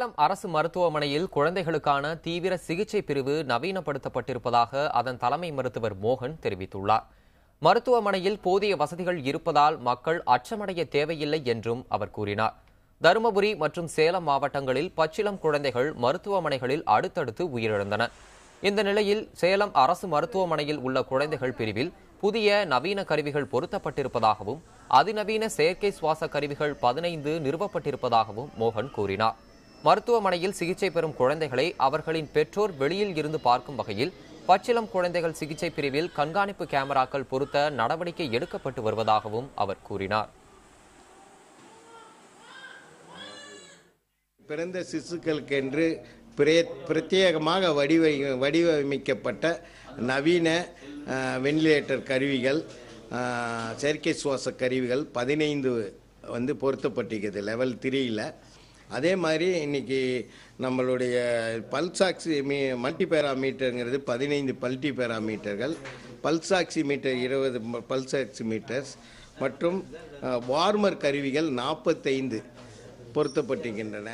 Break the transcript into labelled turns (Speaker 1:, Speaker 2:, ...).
Speaker 1: சேலம் அரசு மருத்துவமனையில் குழந்தைகளுக்கான தீவிர சிகிச்சை பிரிவு நவீனப்படுத்தப்பட்டிருப்பதாக அதன் தலைமை மருத்துவர் மோகன் தெரிவித்துள்ளார். மருத்துவமனையில் போதிய வசதிகள் இருப்பதால் மக்கள் அச்சமடைய தேவையில்லை என்றும் அவர் கூறினார். தருமபுரி மற்றும் சேலம் மாவட்டங்களில் பச்சிளம் குழந்தைகள் மருத்துவமனைகளில் அடுத்தடுத்து உயிரிழந்தனர். இந்த நிலையில் சேலம் அரசு மருத்துவமனையில் உள்ள குழந்தைகள் பிரிவில் புதிய நவீன கருவிகள் பொருத்தப்பட்டிருப்பதாகவும் அதிநவீன செயற்கை சுவாச கருவிகள் 15 நிறுவப்பட்டிருப்பதாகவும் மோகன் கூறினார். மருத்துவமனையில் சிகிச்சை பெறும் குழந்தைகளை அவர்களின் பெற்றோர் வெளியில் இருந்து பார்க்கும் வகையில் பச்சிளம் குழந்தைகள் சிகிச்சை பிரிவில் கண்காணிப்பு கேமராக்கள் பொருத்த நடவடிக்கை எடுக்கப்பட்டு வருவதாகவும் அவர் கூறினார்.
Speaker 2: பிறந்த சிசுக்களுக்கென்று பிரத்யேகமாக வடிவமைக்கப்பட்ட நவீன வென்டிலேட்டர் கருவிகள், செயற்கை சுவாச கருவிகள் 15 பொருத்தப்பட்டிருக்கிறது லெவல் 3ல். அதே மாதிரி இன்னைக்கு நம்மளுடைய பல்ஸ் ஆக்சி மல்டி பேராமீட்டருங்கிறது 15 மல்டி பேராமீட்டர்கள், பல்ஸ் ஆக்சிமீட்டர் 20 பல்ஸ் ஆக்சிமீட்டர்ஸ் மற்றும் வார்மர் கருவிகள் 45 பொருத்தப்பட்டிருக்கின்றன.